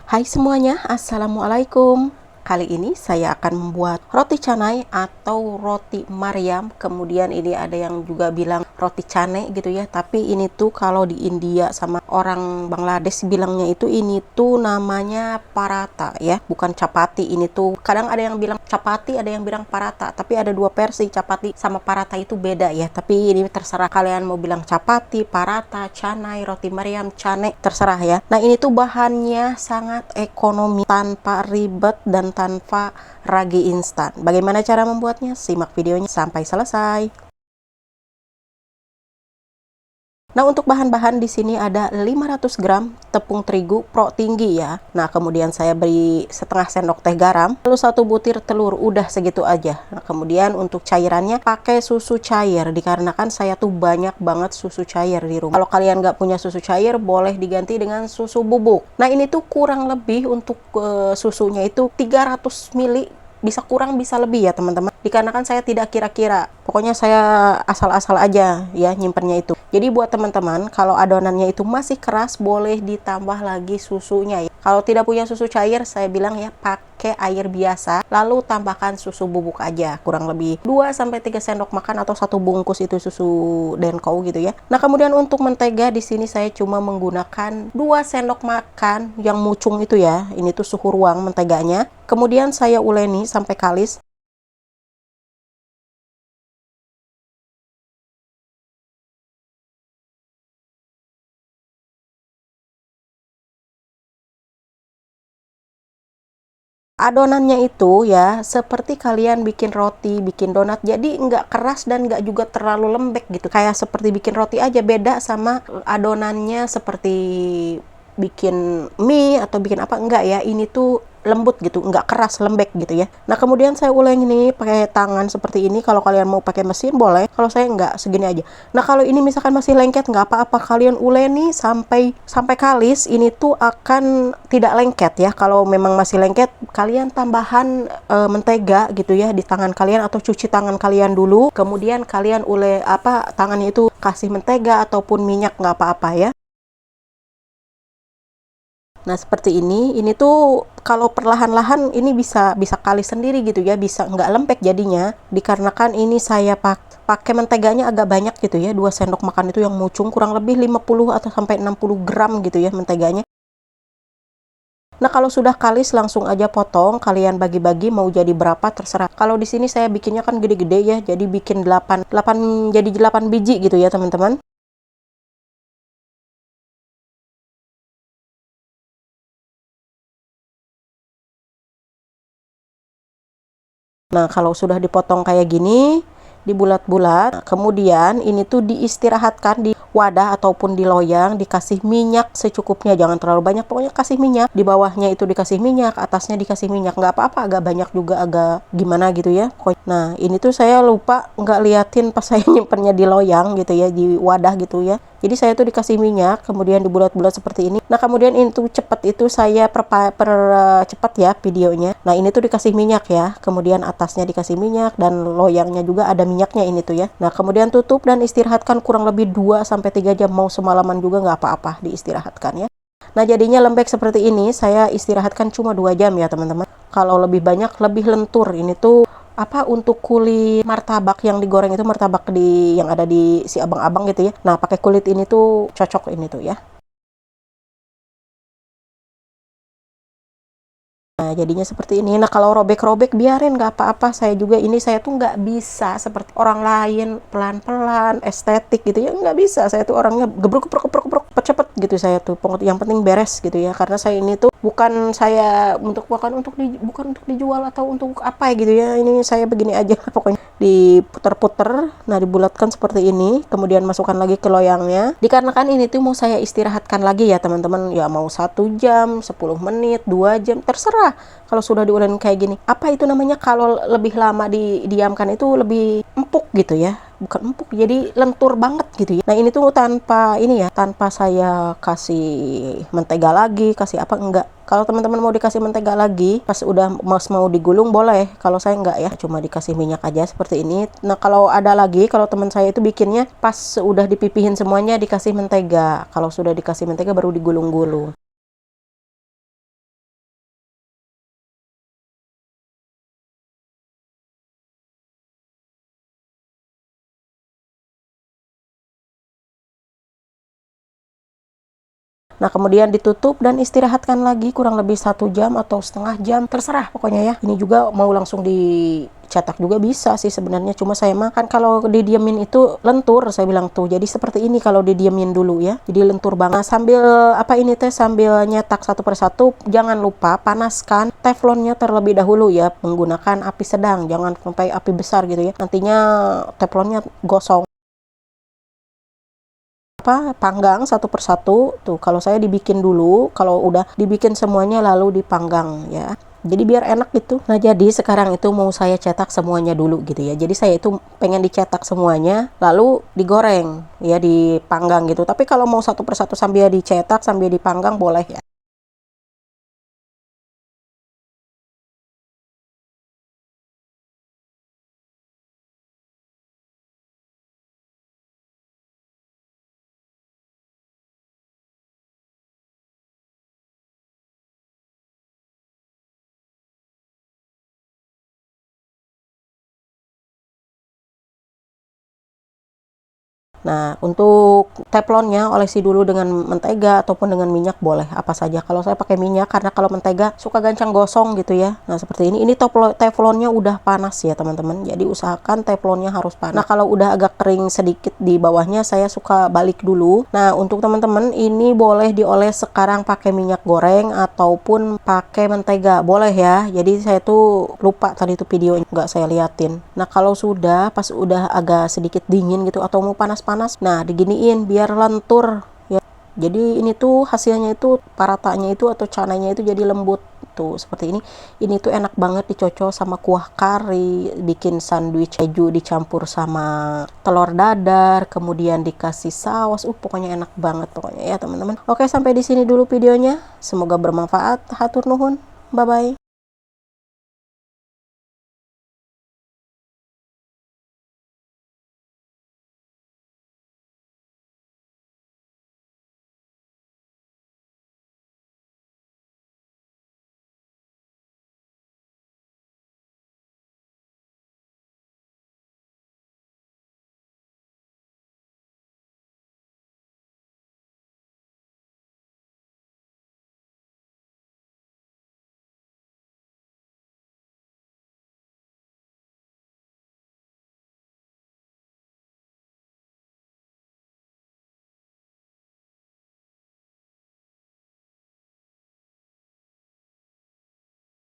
Hai semuanya, Assalamualaikum. Kali ini saya akan membuat roti canai atau roti Maryam. Kemudian ini ada yang juga bilang roti cane gitu ya. Tapi ini tuh kalau di India sama orang Bangladesh bilangnya itu ini tuh namanya parata ya, bukan chapati. Ini tuh kadang ada yang bilang chapati, ada yang bilang parata. Tapi ada dua versi, chapati sama parata itu beda ya. Tapi ini terserah kalian mau bilang chapati, parata, canai, roti Maryam, cane, terserah ya. Nah ini tuh bahannya sangat ekonomi, tanpa ribet dan tanpa ragi instan. Bagaimana cara membuatnya? Simak videonya sampai selesai. Nah, untuk bahan-bahan di sini ada 500 gram tepung terigu pro tinggi ya. Nah, kemudian saya beri setengah sendok teh garam, lalu 1 butir telur, udah segitu aja. Nah, kemudian untuk cairannya pakai susu cair, dikarenakan saya tuh banyak banget susu cair di rumah. Kalau kalian nggak punya susu cair, boleh diganti dengan susu bubuk. Nah, ini tuh kurang lebih untuk susunya itu 300 ml, bisa kurang bisa lebih ya teman-teman, dikarenakan saya tidak kira-kira, pokoknya saya asal-asal aja ya nyimpennya itu. Jadi buat teman-teman, kalau adonannya itu masih keras, boleh ditambah lagi susunya ya. Kalau tidak punya susu cair, saya bilang ya pakai air biasa, lalu tambahkan susu bubuk aja, kurang lebih 2-3 sendok makan atau 1 bungkus itu susu denko gitu ya. Nah, kemudian untuk mentega di sini saya cuma menggunakan 2 sendok makan yang mucung itu ya. Ini tuh suhu ruang menteganya. Kemudian saya uleni sampai kalis. Adonannya itu ya seperti kalian bikin roti, bikin donat, jadi nggak keras dan nggak juga terlalu lembek gitu, kayak seperti bikin roti aja. Beda sama adonannya seperti bikin mie atau bikin apa, enggak ya, ini tuh lembut gitu, nggak keras, lembek gitu ya. Nah, kemudian saya uleng ini pakai tangan seperti ini. Kalau kalian mau pakai mesin boleh, kalau saya nggak, segini aja. Nah, kalau ini misalkan masih lengket, nggak apa-apa, kalian uleni sampai kalis. Ini tuh akan tidak lengket ya. Kalau memang masih lengket, kalian tambahan mentega gitu ya di tangan kalian, atau cuci tangan kalian dulu, kemudian kalian tangannya itu kasih mentega ataupun minyak, nggak apa-apa ya. Nah, seperti ini tuh kalau perlahan-lahan ini bisa bisa kali sendiri gitu ya, bisa nggak lembek jadinya, dikarenakan ini saya pakai menteganya agak banyak gitu ya, 2 sendok makan itu yang mucung, kurang lebih 50 atau sampai 60 gram gitu ya menteganya. Nah, kalau sudah kalis langsung aja potong, kalian bagi-bagi mau jadi berapa terserah. Kalau di sini saya bikinnya kan gede-gede ya, jadi bikin 8 jadi 8 biji gitu ya, teman-teman. Nah, kalau sudah dipotong kayak gini, dibulat-bulat, kemudian ini tuh diistirahatkan di wadah ataupun di loyang, dikasih minyak secukupnya, jangan terlalu banyak, pokoknya kasih minyak. Di bawahnya itu dikasih minyak, atasnya dikasih minyak, nggak apa-apa agak banyak juga, agak gimana gitu ya. Nah, ini tuh saya lupa nggak liatin pas saya nyimpennya di loyang gitu ya, di wadah gitu ya. Jadi saya tuh dikasih minyak, kemudian dibulat-bulat seperti ini. Nah, kemudian itu cepet, itu saya cepat ya videonya. Nah, ini tuh dikasih minyak ya, kemudian atasnya dikasih minyak, dan loyangnya juga ada minyaknya ini tuh ya. Nah, kemudian tutup dan istirahatkan kurang lebih 2-3 jam, mau semalaman juga nggak apa-apa, diistirahatkan ya. Nah, jadinya lembek seperti ini, saya istirahatkan cuma 2 jam ya teman-teman. Kalau lebih banyak lebih lentur. Ini tuh untuk kulit martabak yang digoreng itu, martabak yang ada di si abang-abang gitu ya. Nah, pakai kulit ini tuh cocok ini tuh ya. Nah, jadinya seperti ini. Nah, kalau robek-robek biarin, nggak apa-apa. Saya juga ini, saya tuh nggak bisa seperti orang lain pelan-pelan estetik gitu ya, nggak bisa. Saya tuh orangnya gebruk gebruk gebruk gebruk cepet gitu. Saya tuh pokoknya yang penting beres gitu ya, karena saya ini tuh bukan untuk dijual atau untuk apa gitu ya. Ini saya begini aja pokoknya, diputer-puter. Nah, dibulatkan seperti ini, kemudian masukkan lagi ke loyangnya. Dikarenakan ini tuh mau saya istirahatkan lagi ya teman-teman, ya mau 1 jam, 10 menit, 2 jam, terserah. Kalau sudah diuleni kayak gini, apa itu namanya, kalau lebih lama didiamkan itu lebih empuk gitu ya, bukan empuk, jadi lentur banget gitu ya. Nah, ini tuh tanpa saya kasih mentega lagi, kasih apa, enggak. Kalau teman-teman mau dikasih mentega lagi pas udah mau digulung boleh, kalau saya enggak ya, cuma dikasih minyak aja seperti ini. Nah, kalau ada lagi, kalau teman saya itu bikinnya pas udah dipipihin semuanya dikasih mentega, kalau sudah dikasih mentega baru digulung-gulung. Nah, kemudian ditutup dan istirahatkan lagi kurang lebih 1 jam atau setengah jam, terserah pokoknya ya. Ini juga mau langsung dicetak juga bisa sih sebenarnya, cuma saya mah kan kalau didiemin itu lentur, saya bilang tuh. Jadi seperti ini kalau didiemin dulu ya, jadi lentur banget. Nah, sambil apa ini teh, sambil nyetak satu persatu, jangan lupa panaskan teflonnya terlebih dahulu ya, menggunakan api sedang, jangan sampai api besar gitu ya, nantinya teflonnya gosong. Panggang satu persatu tuh. Kalau saya dibikin dulu, kalau udah dibikin semuanya lalu dipanggang ya, jadi biar enak gitu. Nah, jadi sekarang itu mau saya cetak semuanya dulu gitu ya. Jadi saya itu pengen dicetak semuanya lalu digoreng ya, dipanggang gitu. Tapi kalau mau satu persatu sambil dicetak sambil dipanggang boleh ya. Nah, untuk teflonnya olesi dulu dengan mentega ataupun dengan minyak boleh apa saja. Kalau saya pakai minyak karena kalau mentega suka gancang gosong gitu ya. Nah, seperti ini. Ini teflonnya udah panas ya teman-teman. Jadi usahakan teflonnya harus panas. Nah, kalau udah agak kering sedikit di bawahnya, saya suka balik dulu. Nah, untuk teman-teman ini boleh dioles sekarang pakai minyak goreng ataupun pakai mentega. Boleh ya. Jadi saya tuh lupa tadi tuh videonya nggak saya liatin. Nah, kalau sudah pas udah agak sedikit dingin gitu atau mau panas-panas, nah diginiin biar lentur ya. Jadi ini tuh hasilnya itu paratanya itu atau canainya itu jadi lembut tuh seperti ini. Ini tuh enak banget dicocol sama kuah kari, bikin sandwich keju dicampur sama telur dadar, kemudian dikasih saus. Pokoknya enak banget pokoknya ya teman-teman. Oke, sampai di sini dulu videonya. Semoga bermanfaat. Hatur nuhun. Bye bye.